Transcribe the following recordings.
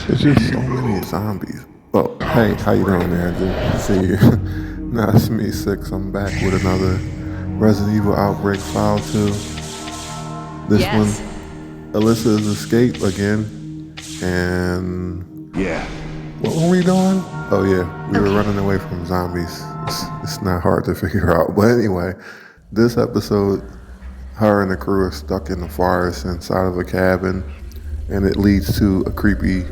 There's just so many zombies. Oh, hey, how you doing there? Good to see you. Nah, it's me, Six. I'm back with another Resident Evil Outbreak File 2. This one, Yes. Alyssa's escape again. And Yeah. what were we doing? Oh yeah, we were Okay. running away from zombies. It's not hard to figure out. But anyway, this episode, her and the crew are stuck in the forest inside of a cabin. And it leads to a creepy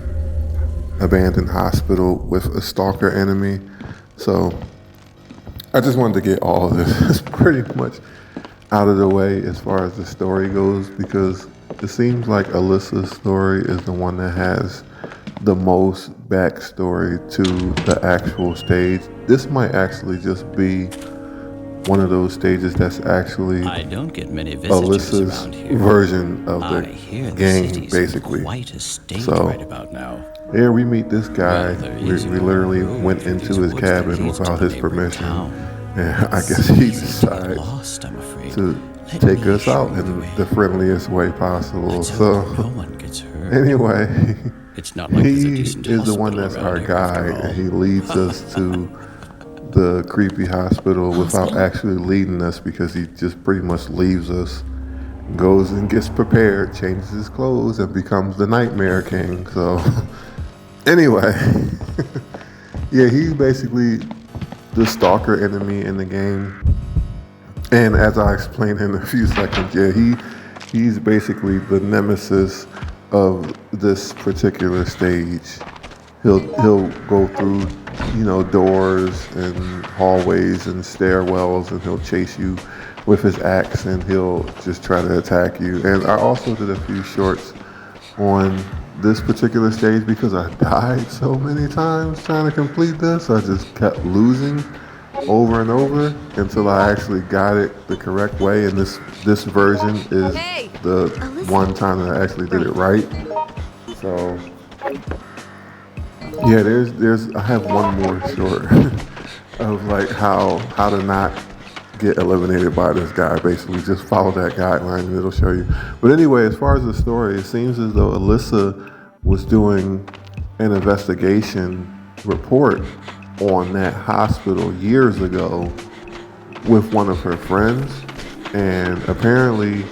abandoned hospital with a stalker enemy. So I just wanted to get all of this pretty much out of the way as far as the story goes, because it seems like Alyssa's story is the one that has the most backstory to the actual stage. This might actually just be one of those stages that's actually I don't get many visitors Alyssa's around here. version of I the hear the game, city's basically. in quite a state So- right about now. Here we meet this guy. Well, there we is no literally road went through into these his woods that cabin leads to without the his neighboring permission. town. And I It's guess he easy to get decides lost, I'm afraid. to Let take me us show out you the in way. the friendliest way possible. Let's So hope no one gets hurt. anyway, It's not like there's a he decent is the one hospital that's around our here after guide, all. and he leads us to the creepy hospital without actually leading us, because he just pretty much leaves us, goes and gets prepared, changes his clothes, and becomes the Nightmare King. So anyway, yeah, he's basically the stalker enemy in the game. And as I explained in a few seconds, yeah, he's basically the nemesis of this particular stage. He'll go through, doors and hallways and stairwells, and he'll chase you with his axe, and he'll just try to attack you. And I also did a few shorts on this particular stage because I died so many times trying to complete this. I just kept losing over and over until I actually got it the correct way. And this version is the one time that I actually did it right. So yeah, there's I have one more short of like how to not get eliminated by this guy. Basically, just follow that guideline and it'll show you. But anyway, as far as the story, it seems as though Alyssa was doing an investigation report on that hospital years ago with one of her friends, and apparently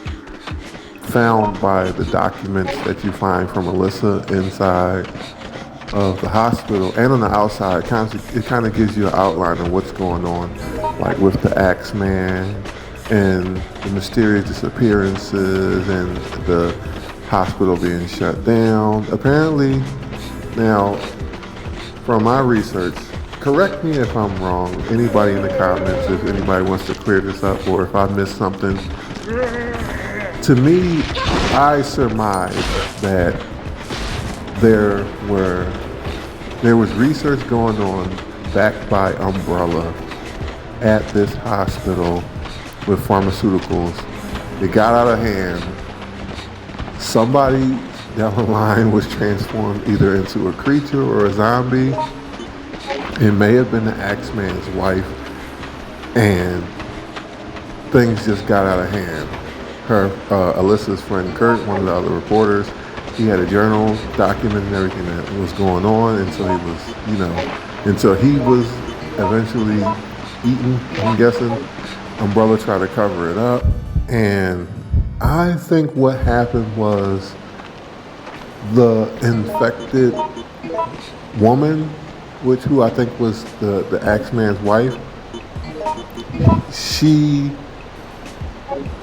found by the documents that you find from Alyssa inside of the hospital and on the outside, it kind of gives you an outline of what's going on, like with the Axeman and the mysterious disappearances and the hospital being shut down. Apparently, now, from my research, correct me if I'm wrong, anybody in the comments, if anybody wants to clear this up or if I missed something. To me, I surmise that there was research going on backed by Umbrella at this hospital with pharmaceuticals. It got out of hand. Somebody down the line was transformed either into a creature or a zombie. It may have been the Axeman's wife, and things just got out of hand. Her, Alyssa's friend Kurt, one of the other reporters, he had a journal documenting everything that was going on until he was eventually eaten, I'm guessing. Umbrella tried to cover it up, and I think what happened was the infected woman, who I think was the Axeman's wife, she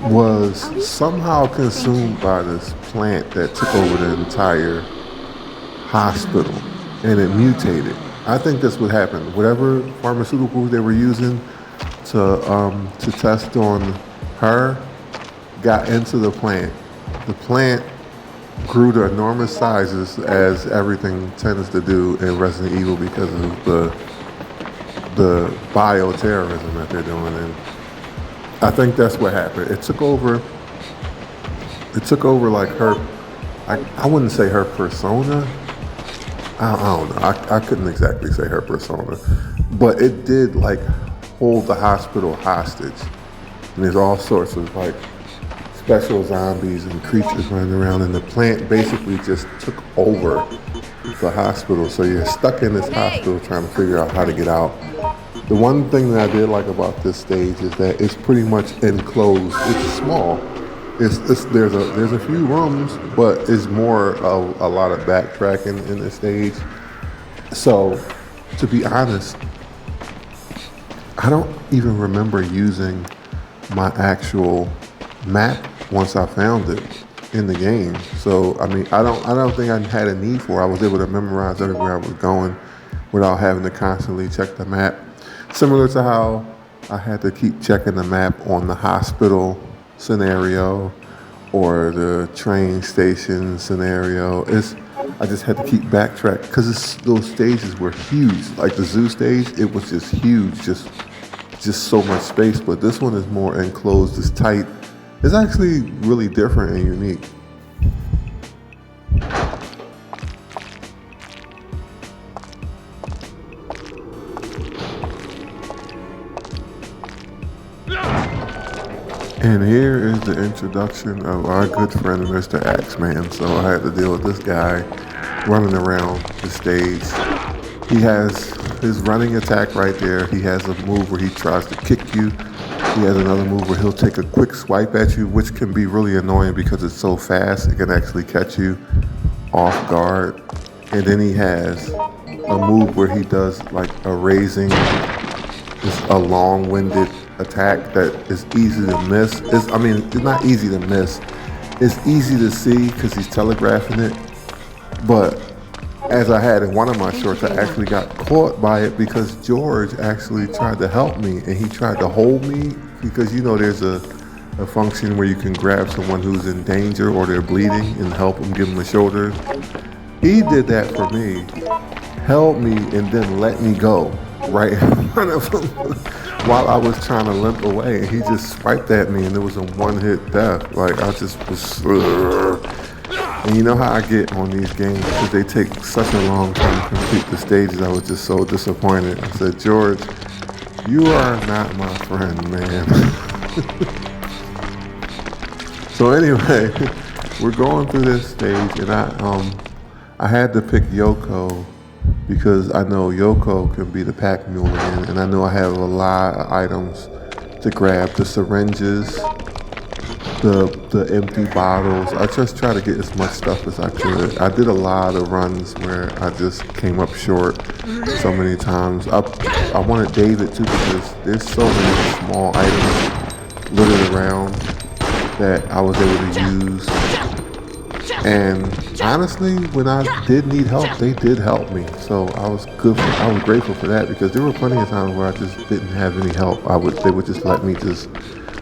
was somehow consumed by this plant that took over the entire hospital, and it mutated. I think that's what happened. Whatever pharmaceuticals they were using to test on her got into the plant. The plant grew to enormous sizes, as everything tends to do in Resident Evil because of the bioterrorism that they're doing. And I think that's what happened. It took over like her, I wouldn't say her persona. I don't know. I couldn't exactly say her persona, but it did like hold the hospital hostage. And there's all sorts of like special zombies and creatures running around, and the plant basically just took over the hospital. So you're stuck in this hospital trying to figure out how to get out. The one thing that I did like about this stage is that it's pretty much enclosed. It's small. There's a few rooms, but it's more of a lot of backtracking in this stage. So, to be honest, I don't even remember using my actual map once I found it in the game. So, I mean, I don't think I had a need for it. I was able to memorize everywhere I was going without having to constantly check the map. Similar to how I had to keep checking the map on the hospital scenario or the train station scenario. I just had to keep backtrack because those stages were huge. Like the zoo stage, it was just huge, just so much space. But this one is more enclosed, it's tight. It's actually really different and unique. And here is the introduction of our good friend, Mr. Axeman. So I had to deal with this guy running around the stage. He has his running attack right there. He has a move where he tries to kick you. He has another move where he'll take a quick swipe at you, which can be really annoying because it's so fast, it can actually catch you off guard. And then he has a move where he does like a raising, just a long-winded attack that is easy to miss. It's not easy to miss. It's easy to see because he's telegraphing it. But as I had in one of my shorts, I actually got caught by it because George actually tried to help me and he tried to hold me because there's a function where you can grab someone who's in danger or they're bleeding and help them, give them a shoulder. He did that for me, held me, and then let me go right in front of him while I was trying to limp away, and he just swiped at me, and it was a one-hit death. Like, I just was... And you know how I get on these games, because they take such a long time to complete the stages. I was just so disappointed. I said, George, you are not my friend, man. So anyway, we're going through this stage, and I had to pick Yoko because I know Yoko can be the pack mule again, and I know I have a lot of items to grab. The syringes, the empty bottles. I just try to get as much stuff as I could. I did a lot of runs where I just came up short so many times. I wanted David too because there's so many small items littered around that I was able to use. And honestly, when I did need help, they did help me. So I was grateful for that because there were plenty of times where I just didn't have any help. They would just let me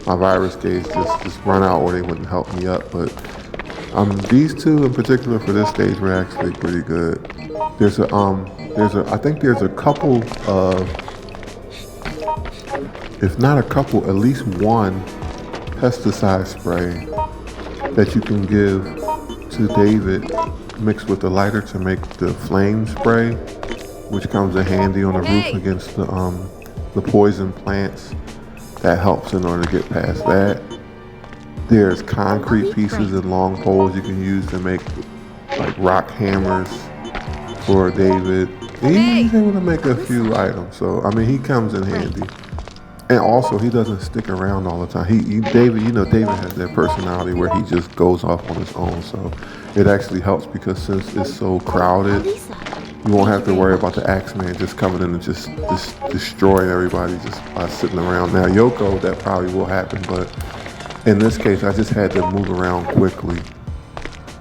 my virus gauge just run out, or they wouldn't help me up. But these two in particular for this stage were actually pretty good. I think there's a couple of, if not a couple, at least one pesticide spray that you can give to David mixed with the lighter to make the flame spray, which comes in handy on the roof against the poison plants. That helps in order to get past that. There's concrete pieces and long poles you can use to make like rock hammers for David. He's able to make a few items, so I mean he comes in handy. And also he doesn't stick around all the time. David has that personality where he just goes off on his own, so it actually helps because since it's so crowded, you won't have to worry about the Axeman just coming in and just destroying everybody just by sitting around. Now, Yoko, that probably will happen, but in this case, I just had to move around quickly.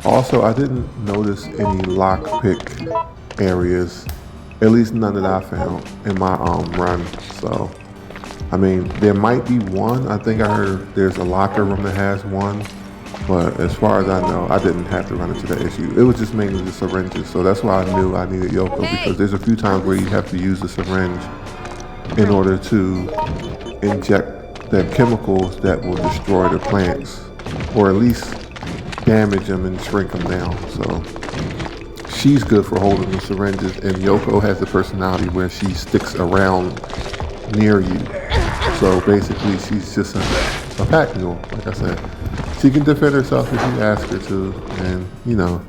Also, I didn't notice any lockpick areas, at least none that I found in my run. So, I mean, there might be one. I think I heard there's a locker room that has one. But as far as I know, I didn't have to run into that issue. It was just mainly the syringes. So that's why I knew I needed Yoko because there's a few times where you have to use the syringe in order to inject the chemicals that will destroy the plants or at least damage them and shrink them down. So she's good for holding the syringes, and Yoko has the personality where she sticks around near you. So basically she's just a pack mule, like I said. She can defend herself if you ask her to, and you know,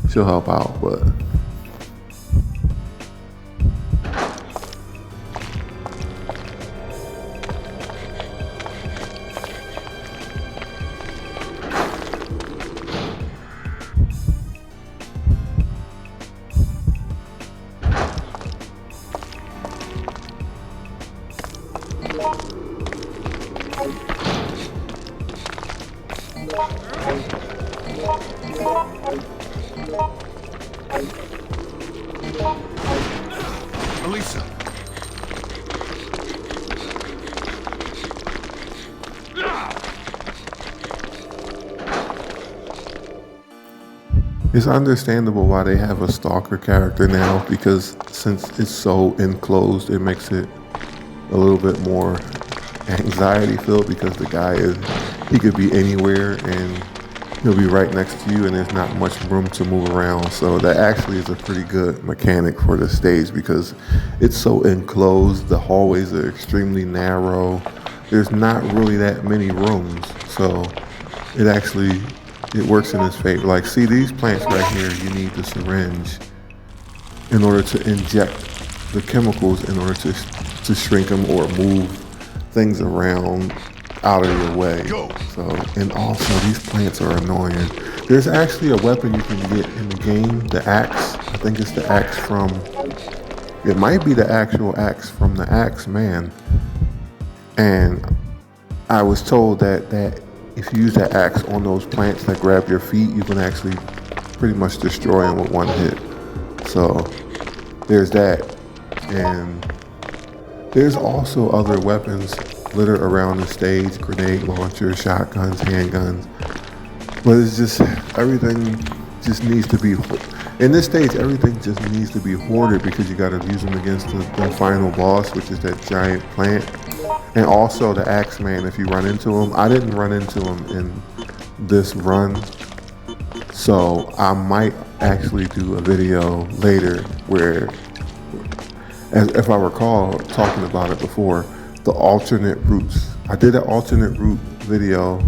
she'll help out. But Alyssa. it's understandable why they have a stalker character now, because since it's so enclosed, it makes it a little bit more anxiety filled, because the guy he could be anywhere and he'll be right next to you and there's not much room to move around. So that actually is a pretty good mechanic for the stage, because it's so enclosed. The hallways are extremely narrow. There's not really that many rooms. So it works in his favor. Like, see these plants right here, you need the syringe in order to inject the chemicals in order to shrink them or move things around out of your way. So, and also these plants are annoying. There's actually a weapon you can get in the game, the axe. I think it's the axe from, it might be the actual axe from the Axe Man. And I was told that if you use that axe on those plants that grab your feet, you can actually pretty much destroy them with one hit. So there's that. And there's also other weapons littered around the stage: grenade launchers, shotguns, handguns. But it's just, everything just needs to be, in this stage, everything just needs to be hoarded, because you got to use them against the final boss, which is that giant plant. And also the Axe Man, if you run into him. I didn't run into him in this run, so I might actually do a video later where, as if I recall talking about it before, the alternate routes. I did an alternate route video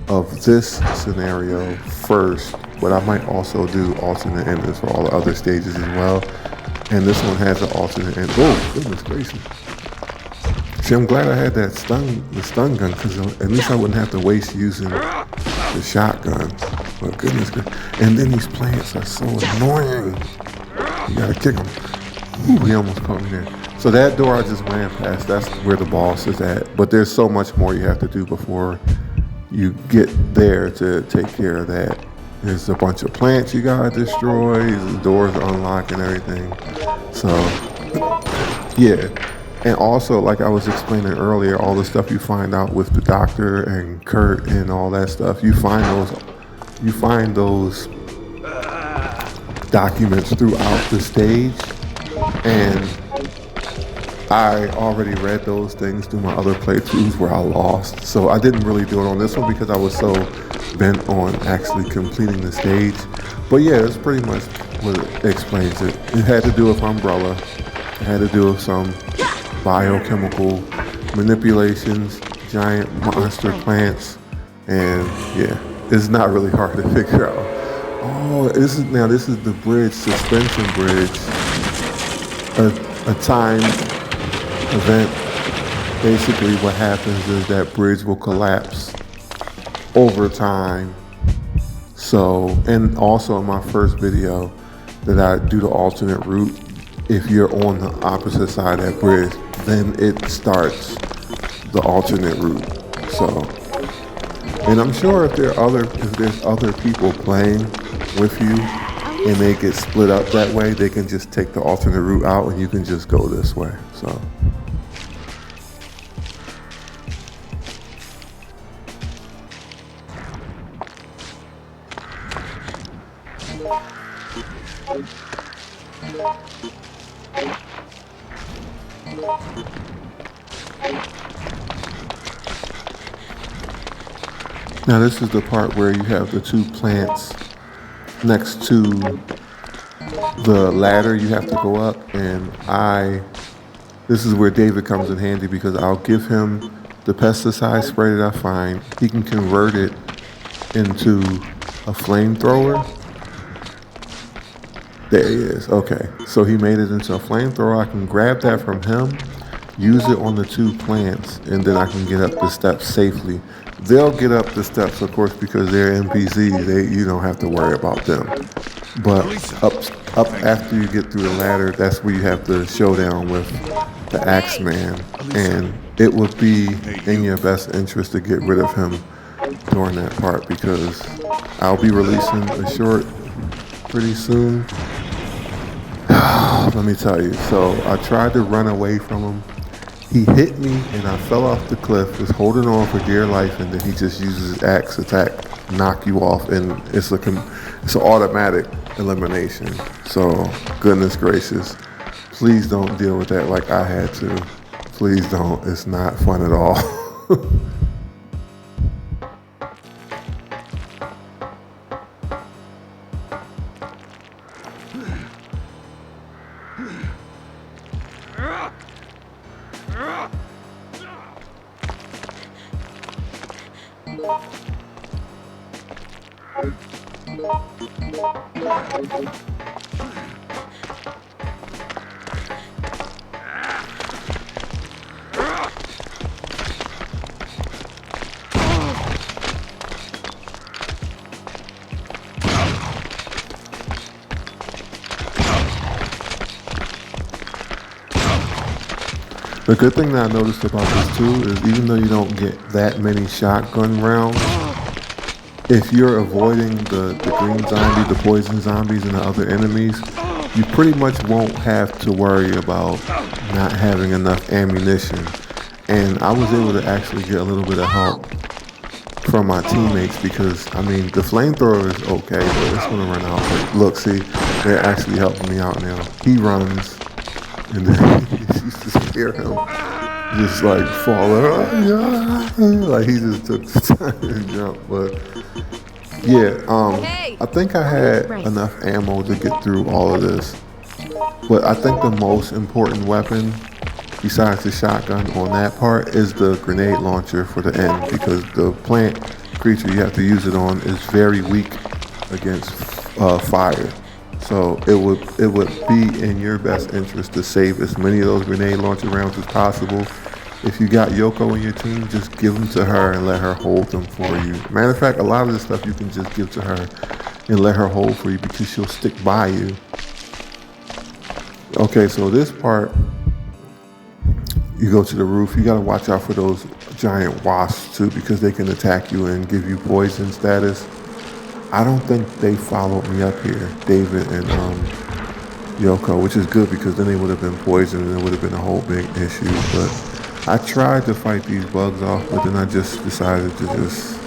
of this scenario first, but I might also do alternate endings for all the other stages as well. And this one has an alternate end. Oh, goodness gracious. See, I'm glad I had the stun gun, because at least I wouldn't have to waste using the shotgun. But goodness gracious. And then these plants are so annoying. You gotta kick them. Ooh, he almost caught me there. So that door I just ran past, that's where the boss is at. But there's so much more you have to do before you get there to take care of that. There's a bunch of plants you gotta destroy, the doors unlock and everything. So, yeah. And also, like I was explaining earlier, all the stuff you find out with the doctor and Kurt and all that stuff, you find those documents throughout the stage. And I already read those things through my other playthroughs where I lost. So I didn't really do it on this one because I was so bent on actually completing the stage. But yeah, that's pretty much what it explains it. It had to do with Umbrella. It had to do with some biochemical manipulations, giant monster plants, and yeah, it's not really hard to figure out. Oh, this is the bridge, suspension bridge. A time event. Basically what happens is that bridge will collapse over time. So, and also in my first video that I do the alternate route, if you're on the opposite side of that bridge, then it starts the alternate route. So, and I'm sure if there's other people playing with you and they get split up that way, they can just take the alternate route out and you can just go this way. So. Now this is the part where you have the two plants next to the ladder you have to go up, and this is where David comes in handy, because I'll give him the pesticide spray that I find. He can convert it into a flamethrower. There he is. Okay, so he made it into a flamethrower. I can grab that from him, use it on the 2 plants, and then I can get up the steps safely. They'll get up the steps, of course, because they're NPCs. You don't have to worry about them. But up after you get through the ladder, that's where you have the showdown with the Axeman, and it would be in your best interest to get rid of him during that part because I'll be releasing a short pretty soon. Let me tell you. So I tried to run away from him. He hit me and I fell off the cliff, was holding on for dear life, and then he just uses his axe attack, knock you off, and it's an automatic elimination. So goodness gracious, please don't deal with that like I had to. Please don't. It's not fun at all. The good thing that I noticed about this too is even though you don't get that many shotgun rounds, if you're avoiding the green zombie, the poison zombies, and the other enemies, you pretty much won't have to worry about not having enough ammunition. And I was able to actually get a little bit of help from my teammates because, I mean, the flamethrower is okay, but it's going to run out. But look, see, they're actually helping me out now. He runs, and then you just hear him just like falling. Like he just took the time to jump. But yeah, I think I had enough ammo to get through all of this. But I think the most important weapon, besides the shotgun on that part, is the grenade launcher for the end, because the plant creature you have to use it on is very weak against fire. So it would be in your best interest to save as many of those grenade launcher rounds as possible. If you got Yoko in your team, just give them to her and let her hold them for you. Matter of fact, a lot of this stuff you can just give to her and let her hold for you because she'll stick by you. Okay, so this part, you go to the roof. You gotta watch out for those giant wasps too, because they can attack you and give you poison status. I don't think they followed me up here, David and Yoko, which is good because then they would have been poisoned and it would have been a whole big issue. But I tried to fight these bugs off, but then I just decided to just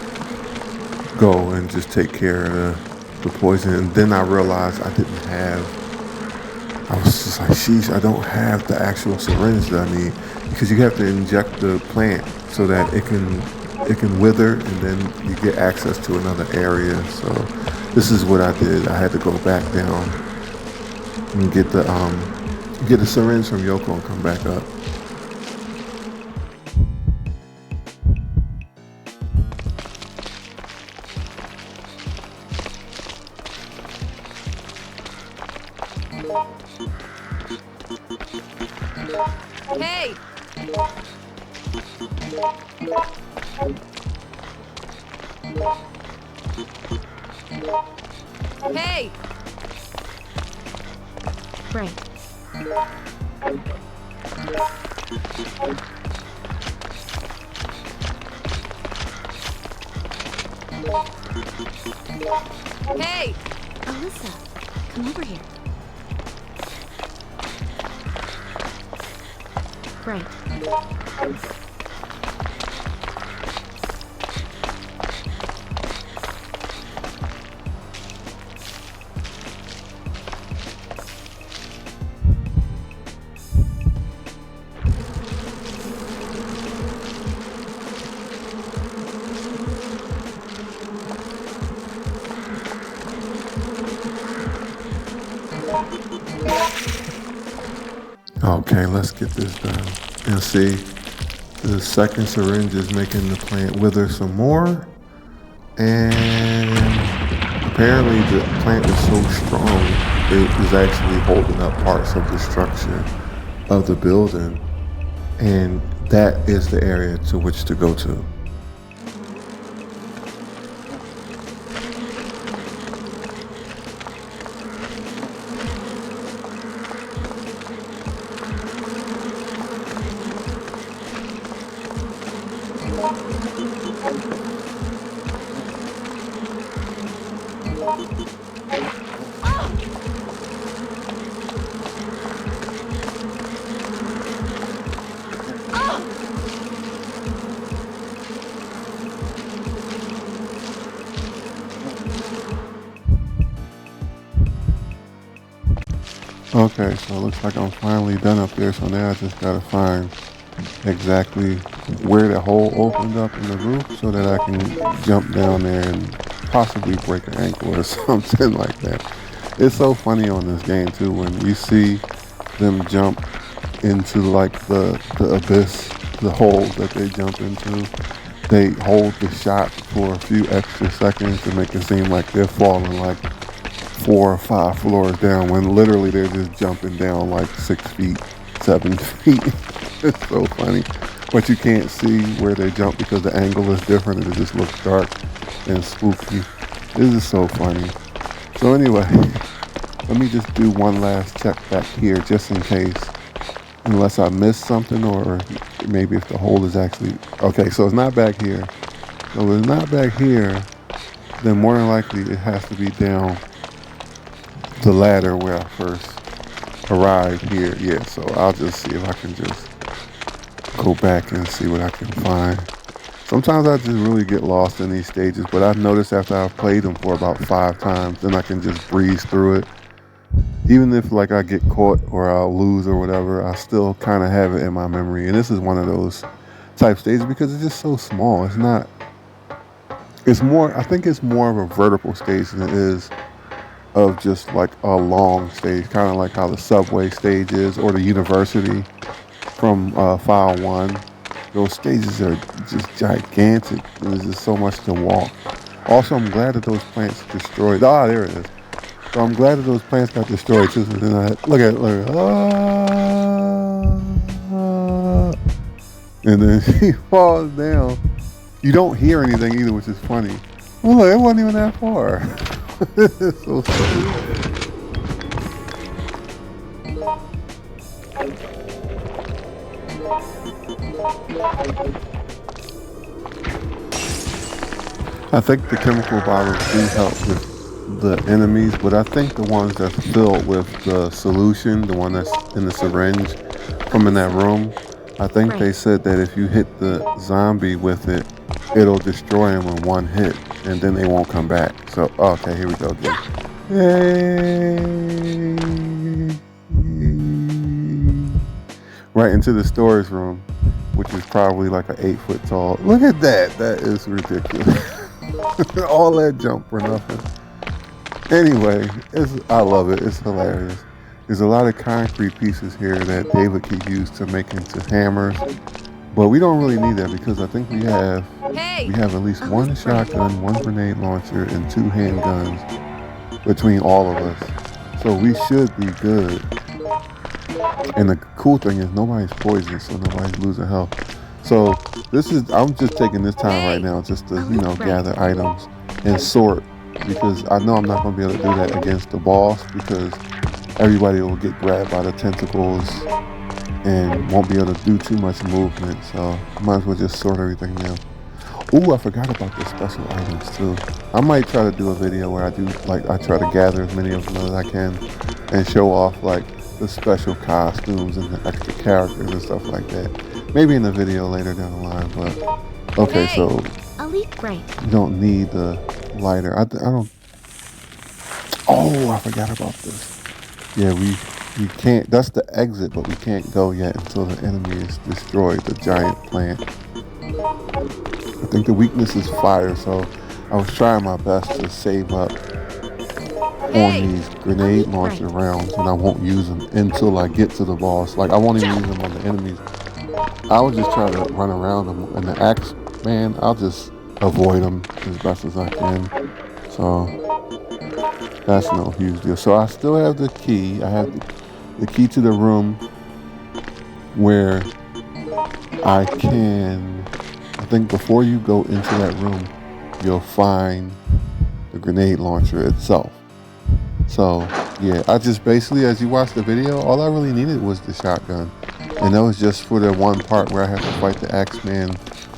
go and just take care of the poison. And then I realized I was just like, sheesh, I don't have the actual syringe that I need, because you have to inject the plant so that it can wither, and then you get access to another area. So this is what I did. I had to go back down and get the syringe from Yoko and come back up. Hey! Hey! Right. Hey! Alyssa, come over here. Right. Okay, let's get this done. And see, the second syringe is making the plant wither some more. And apparently the plant is so strong it is actually holding up parts of the structure of the building, and that is the area to which to go to. Okay, so it looks like I'm finally done up there, so now I just gotta find exactly where the hole opened up in the roof so that I can jump down there and possibly break an ankle or something like that. It's so funny on this game too when you see them jump into like the abyss, the hole that they jump into. They hold the shot for a few extra seconds to make it seem like they're falling like 4 or 5 floors down when literally they're just jumping down like 6 feet, 7 feet. It's so funny. But you can't see where they jump because the angle is different and it just looks dark and spooky. This is so funny. So anyway, let me just do one last check back here just in case, unless I missed something or maybe if the hole is actually, okay, so it's not back here. So if it's not back here, then more than likely it has to be down the ladder where I first arrived here. Yeah, so I'll just see if I can just go back and see what I can find. Sometimes I just really get lost in these stages, but I've noticed after I've played them for about 5 times, then I can just breeze through it. Even if like I get caught or I'll lose or whatever, I still kind of have it in my memory. And this is one of those type stages because it's just so small. I think it's more of a vertical stage than it is of just like a long stage, kind of like how the subway stage is or the university from File 1. Those stages are just gigantic. There's just so much to walk. Also, I'm glad that those plants destroyed. Ah, there it is. So I'm glad that those plants got destroyed too. So then look at it. And then she falls down. You don't hear anything either, which is funny. Well, look, it wasn't even that far. It's so silly. I think the chemical bottles do help with the enemies, but I think the ones that's filled with the solution, the one that's in the syringe from in that room, I think they said that if you hit the zombie with it, it'll destroy him in one hit, and then they won't come back. So, okay, here we go again. Yay! Right into the storage room, which is probably like an 8 foot tall. Look at that. That is ridiculous. All that jump for nothing. Anyway, I love it. It's hilarious. There's a lot of concrete pieces here that David could use to make into hammers. But we don't really need that because I think we have at least one shotgun, one grenade launcher, and 2 handguns between all of us. So we should be good. And the cool thing is nobody's poisoned, so nobody's losing health. So I'm just taking this time right now just to, gather items and sort, because I know I'm not going to be able to do that against the boss because everybody will get grabbed by the tentacles and won't be able to do too much movement. So I might as well just sort everything now. Ooh, I forgot about the special items too. I might try to do a video where I try to gather as many of them as I can and show off like the special costumes and the extra characters and stuff like that. Maybe in a video later down the line, but okay, so you don't need the lighter. I don't. Oh, I forgot about this. Yeah, we can't. That's the exit, but we can't go yet until the enemy is destroyed. The giant plant. I think the weakness is fire, so I was trying my best to save up on these grenade launcher rounds, and I won't use them until I get to the boss. Like, I won't even use them on the enemies. I would just try to run around them, and the axe, man, I'll just avoid them as best as I can. So that's no huge deal. So I still have the key. I have the key to the room where I think before you go into that room, you'll find the grenade launcher itself. So yeah, I just basically, as you watch the video, all I really needed was the shotgun. And that was just for the one part where I had to fight the Axeman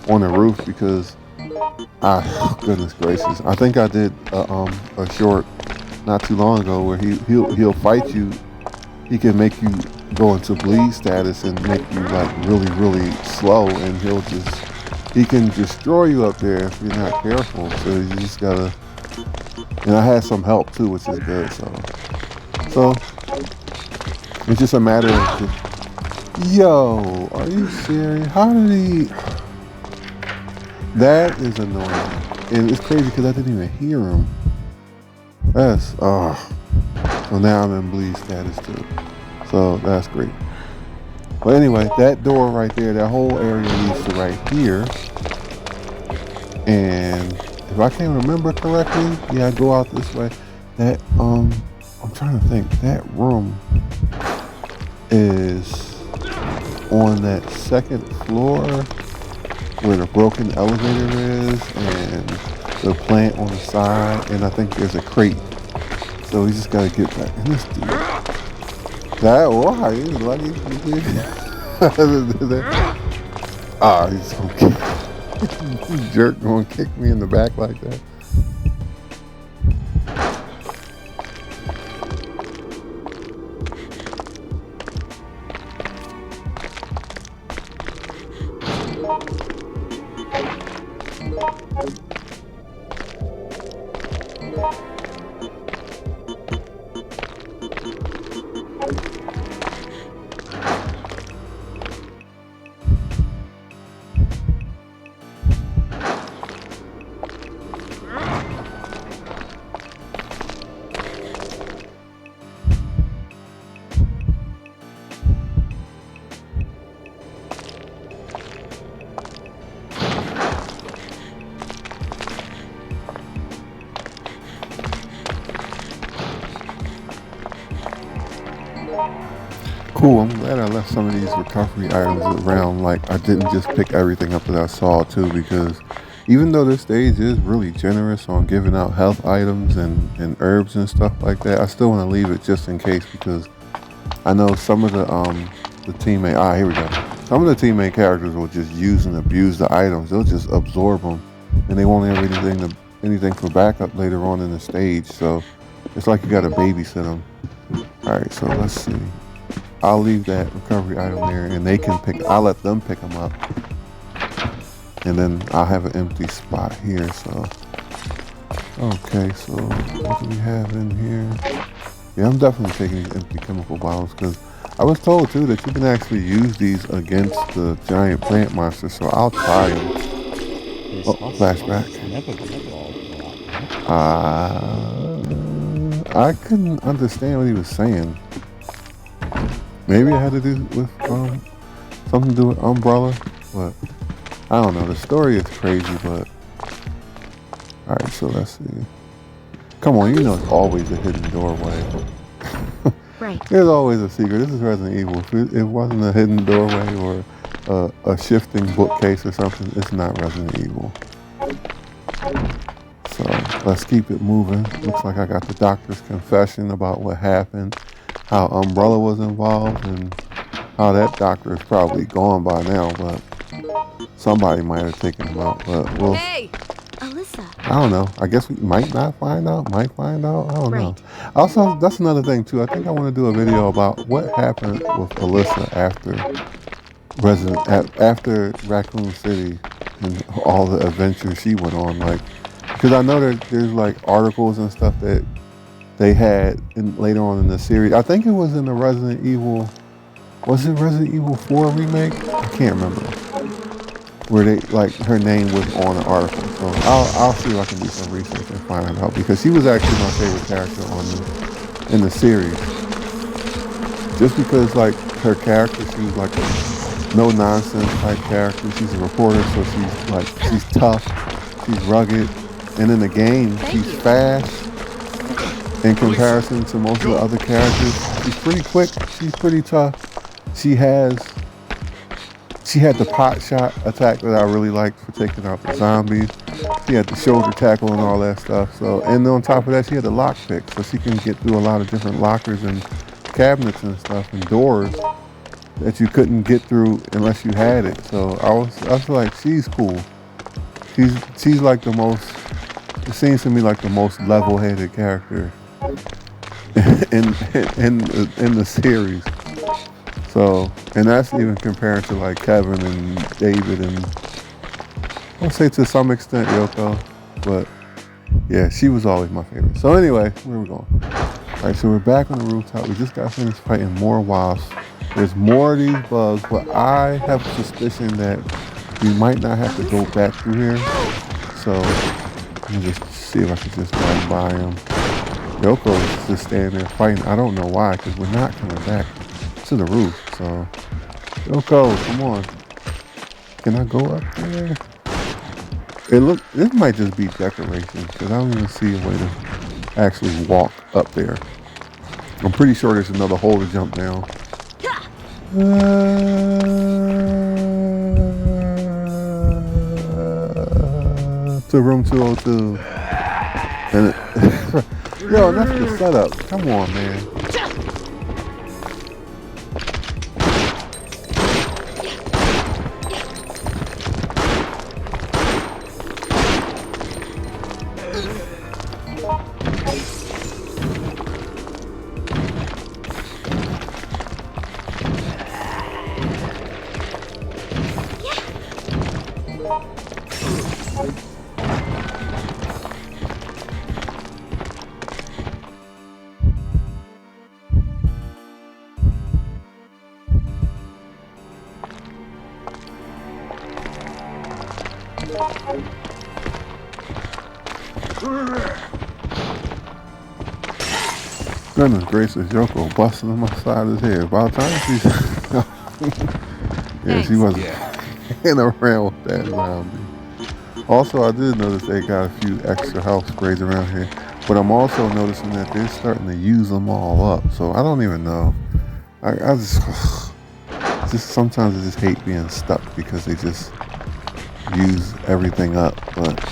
on the roof because, goodness gracious. I think I did a short not too long ago where he'll fight you. He can make you go into bleed status and make you like really, really slow, and he can destroy you up there if you're not careful. So you just gotta, and I had some help too, which is good. So it's just a matter of yo, are you serious? How did he? That is annoying. And it's crazy because I didn't even hear him. That's, so now I'm in bleed status too. So that's great. But anyway, that door right there, that whole area leads to right here. And if I can remember correctly, yeah, I go out this way. That, I'm trying to think, that room is on that second floor where the broken elevator is and the plant on the side, and I think there's a crate. So we just gotta get back in this dude. That why he's lucky. He's gonna kick. This jerk gonna kick me in the back like that. Cool, I'm glad I left some of these recovery items around. Like, I didn't just pick everything up that I saw too, because even though this stage is really generous on giving out health items and herbs and stuff like that, I still want to leave it just in case, because I know some of the teammate, here we go. Some of the teammate characters will just use and abuse the items. They'll just absorb them, and they won't have anything for backup later on in the stage. So it's like you got to babysit them. All right, so let's see. I'll leave that recovery item there, and I'll let them pick them up. And then I'll have an empty spot here, so. Okay, so what do we have in here? Yeah, I'm definitely taking these empty chemical bottles, because I was told too that you can actually use these against the giant plant monster, so I'll try them. Oh, flashback. I couldn't understand what he was saying. Maybe it had to do with something to do with Umbrella, but I don't know. The story is crazy, but all right. So let's see. Come on, you know it's always a hidden doorway. Right. There's always a secret. This is Resident Evil. If it wasn't a hidden doorway or a shifting bookcase or something, it's not Resident Evil. So let's keep it moving. Looks like I got the doctor's confession about what happened, how Umbrella was involved, and how that doctor is probably gone by now, but somebody might have taken him out. But Hey! Alyssa. I don't know. I guess we might not find out, might find out. I don't know. Right. Also, that's another thing too. I think I want to do a video about what happened with Alyssa after Raccoon City and all the adventures she went on. Like, because I know that there's like articles and stuff that they had later on in the series. I think it was in the Resident Evil. Was it Resident Evil 4 remake? I can't remember. Where they like her name was on an article. So I'll see if I can do some research and find it out, because she was actually my favorite character in the series. Just because like her character, she was like a no nonsense type character. She's a reporter, so she's tough. She's rugged. And in the game, she's fast in comparison to most of the other characters. She's pretty quick. She's pretty tough. She had the pot shot attack that I really liked for taking out the zombies. She had the shoulder tackle and all that stuff. So, and on top of that, she had the lock pick, so she can get through a lot of different lockers and cabinets and stuff and doors that you couldn't get through unless you had it. So I was like, she's cool. She's like the most. It seems to me like the most level-headed character in the series. So, and that's even compared to like Kevin and David and I'll say to some extent Yoko, but yeah, she was always my favorite. So anyway, where are we going? All right, so we're back on the rooftop. We just got finished fighting more wasps. There's more of these bugs, but I have a suspicion that we might not have to go back through here. So let me just see if I can just run by him. Yoko is just standing there fighting. I don't know why, because we're not coming back to the roof. So Yoko, come on. Can I go up there? This might just be decoration, because I don't even see a way to actually walk up there. I'm pretty sure there's another hole to jump down. To room 202. And yo, that's the setup. Come on, man. Goodness gracious, Yoko busting on my side of his head. About time she's yeah, she wasn't hanging around with that zombie. Also, I did notice they got a few extra health sprays around here, but I'm also noticing that they're starting to use them all up. So I don't even know. I just sometimes I just hate being stuck because they just use everything up. But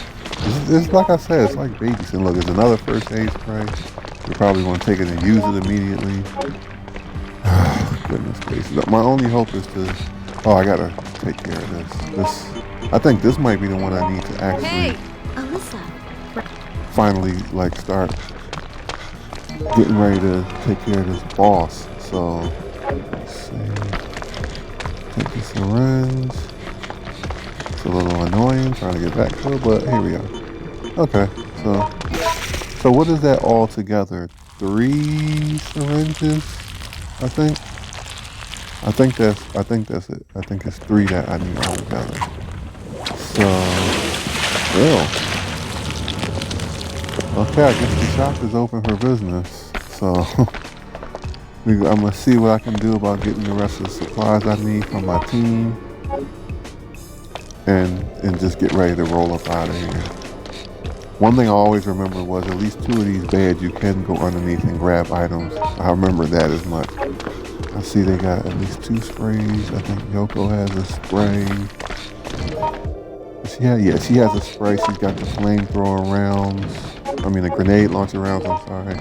it's like I said, it's like babysitting. Look, there's another first aid spray. You're probably going to take it and use it immediately. Goodness gracious. My only hope is to... Oh, I got to take care of this. I think this might be the one I need to actually... Alyssa. Finally, like, start getting ready to take care of this boss. So, let's see. Take the syringe. It's a little annoying trying to get back to it, but here we go. Okay, so what is that all together? 3 syringes, I think. I think that's it. I think it's 3 that I need all together. So, well, okay, I guess the shop is open for business. So, I'm gonna see what I can do about getting the rest of the supplies I need from my team, and just get ready to roll up out of here. One thing I always remember was at least 2 of these beds you can go underneath and grab items. I remember that as much. I see they got at least 2 sprays. I think Yoko has a spray. She has a spray. She's got the flamethrower rounds. I mean the grenade launcher rounds, I'm sorry.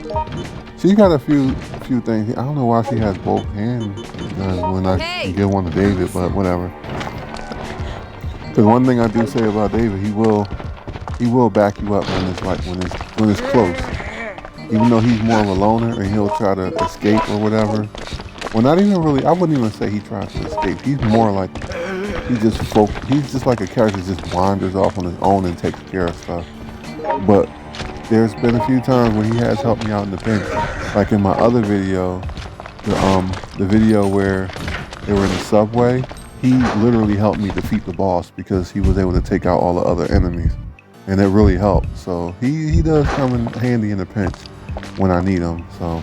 She's got a few things. I don't know why she has both hands when I can give one to David, but whatever. Because one thing I do say about David, he will back you up when it's close. Even though he's more of a loner and he'll try to escape or whatever. Well, not even really. I wouldn't even say he tries to escape. He's more like he's just like a character that just wanders off on his own and takes care of stuff. But there's been a few times when he has helped me out in the pinch. Like in my other video, the video where they were in the subway, he literally helped me defeat the boss because he was able to take out all the other enemies. And it really helped. So he does come in handy in the pinch when I need him. So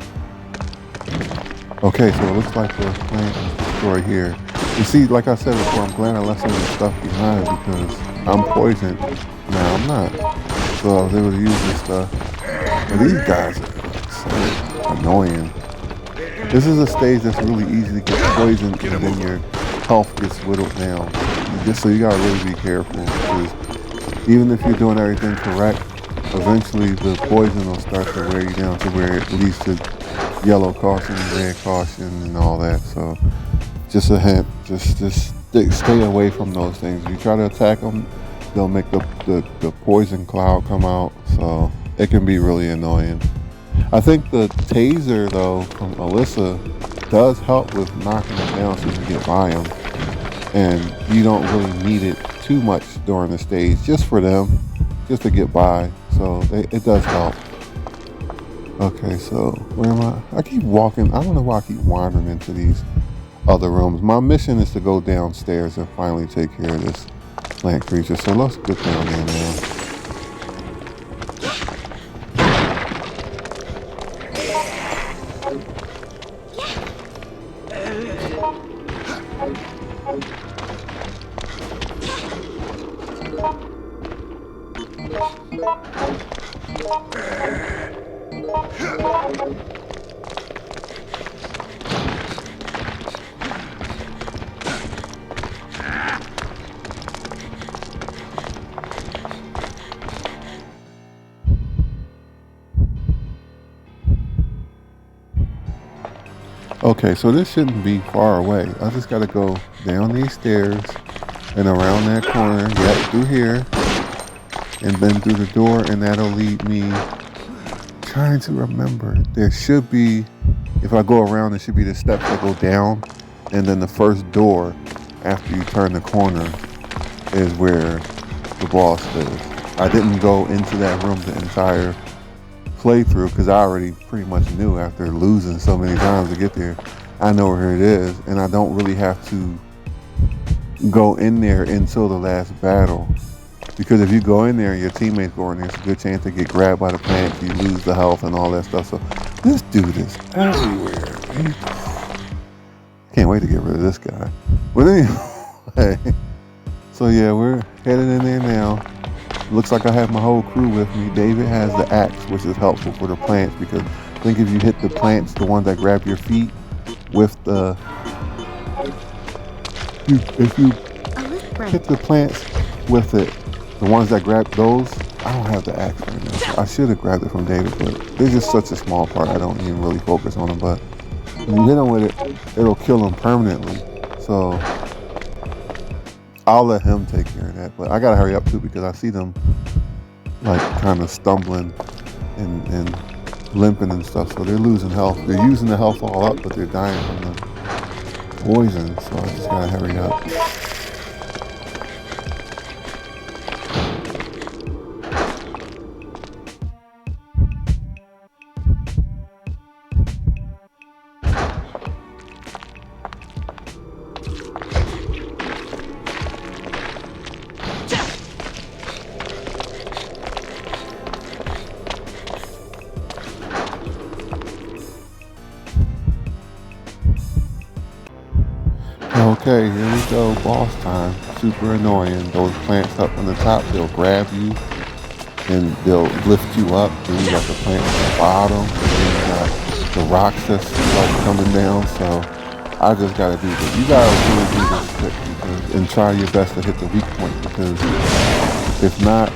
okay, so it looks like the plant is destroyed here. You see, like I said before, I'm glad I left some of the stuff behind because I'm poisoned. Now I'm not. So I was able to use this stuff. But these guys are so annoying. This is a stage that's really easy to get poisoned and then your health gets whittled down. So you gotta really be careful because even if you're doing everything correct, eventually the poison will start to wear you down to where it leads to yellow caution, red caution, and all that. So just a hint, just stay away from those things. If you try to attack them, they'll make the poison cloud come out. So it can be really annoying. I think the taser though from Alyssa does help with knocking them down so you can get by them. And you don't really need it too much during the stage, just for them, just to get by. So it does help. Okay, so where am I? I keep walking. I don't know why I keep wandering into these other rooms. My mission is to go downstairs and finally take care of this plant creature. So let's get down there now. Okay, so this shouldn't be far away. I just gotta go down these stairs and around that corner, yep, through here, and then through the door, and that'll lead me, trying to remember, there should be, if I go around, there should be the steps that go down, and then the first door after you turn the corner is where the boss lives. I didn't go into that room the entire playthrough because I already pretty much knew after losing so many times to get there. I know where it is, and I don't really have to go in there until the last battle. Because if you go in there and your teammates go in there, it's a good chance to get grabbed by the plants, you lose the health and all that stuff. So this dude is everywhere. Can't wait to get rid of this guy. But anyway, so yeah, we're headed in there now. Looks like I have my whole crew with me. David has the axe, which is helpful for the plants because I think if you hit the plants, the ones that grab your feet with the, if you hit the plants with it, the ones that grab those, I don't have the axe right now. I should have grabbed it from David, but they're just such a small part. I don't even really focus on them, but when you hit them with it, it'll kill them permanently. So I'll let him take care of that, but I gotta hurry up too because I see them like kind of stumbling and limping and stuff, so they're losing health. They're using the health all up, but they're dying from the poison, so I just gotta hurry up. Okay, here we go, boss time. Super annoying. Those plants up on the top, they'll grab you and they'll lift you up. Then you got the plant at the bottom, and then you got the rocks that's like coming down. So I just gotta do this. You gotta really do this quick because, and try your best to hit the weak point because if not,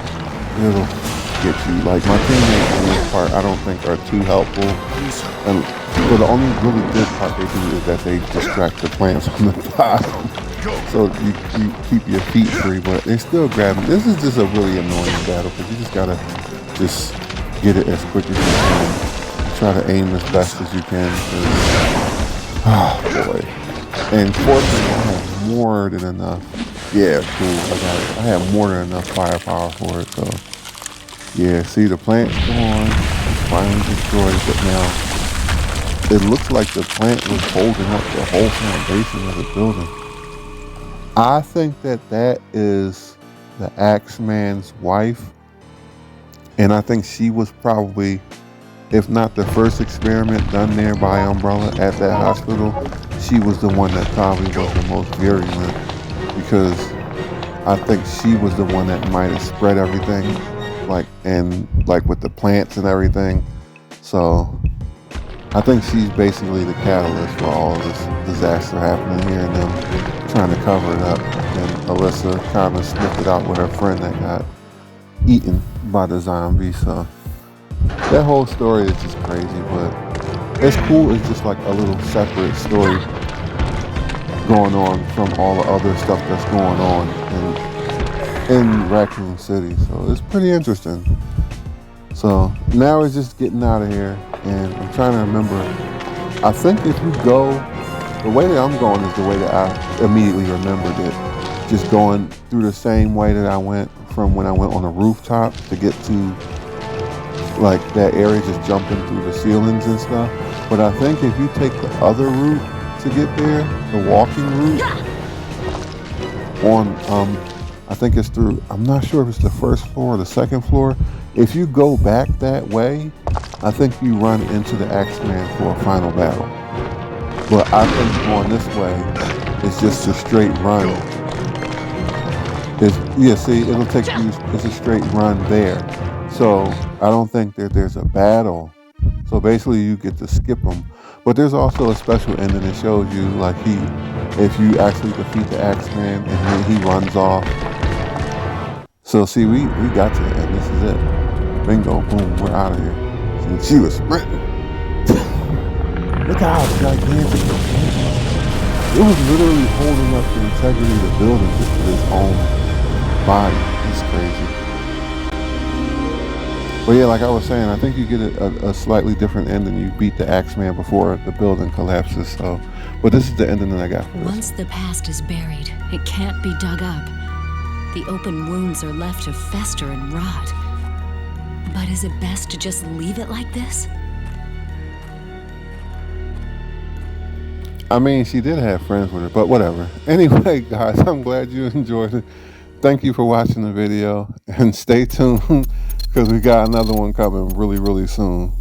it'll get you. Like my teammates in this part, I don't think are too helpful. And so the only really good part they do is that they distract the plants on the bottom. So you keep your feet free, but they're still grabbing. This is just a really annoying battle because you just gotta just get it as quick as you can. Try to aim as best as you can. Oh boy. And fortunately I have more than enough. Yeah, cool. I have more than enough firepower for it, so yeah, see the plant's gone. Finally destroyed, but now it looks like the plant was holding up the whole foundation of the building. I think that is the Axeman's wife, and I think she was probably if not the first experiment done there by Umbrella at that hospital, she was the one that probably was the most virulent, because I think she was the one that might have spread everything, like with the plants and everything. So I think she's basically the catalyst for all of this disaster happening here and them trying to cover it up. And Alyssa kind of sniffed it out with her friend that got eaten by the zombie. So that whole story is just crazy, but it's cool. It's just like a little separate story going on from all the other stuff that's going on in Raccoon City. So it's pretty interesting. So now we're just getting out of here, and I'm trying to remember. I think if you go, the way that I'm going is the way that I immediately remembered it. Just going through the same way that I went from when I went on the rooftop to get to like that area, just jumping through the ceilings and stuff. But I think if you take the other route to get there, the walking route, on I think it's through, I'm not sure if it's the first floor or the second floor. If you go back that way, I think you run into the Axeman for a final battle. But I think going this way is just a straight run. See, it'll take you, it's a straight run there. So I don't think that there's a battle. So basically you get to skip them. But there's also a special ending that shows you, like, if you actually defeat the Axeman and then he runs off. So see, we got to the end. This is it. Bingo, boom, we're out of here. See, she was sprinting. Look how gigantic it was. It was literally holding up the integrity of the building just with its own body. It's crazy. But yeah, like I was saying, I think you get a slightly different ending. You beat the Axeman before the building collapses. So, but this is the ending that I got for this. Once the past is buried, it can't be dug up. The open wounds are left to fester and rot. But is it best to just leave it like this? I mean, she did have friends with her, but whatever. Anyway, guys, I'm glad you enjoyed it. Thank you for watching the video, and stay tuned because we got another one coming really, really soon.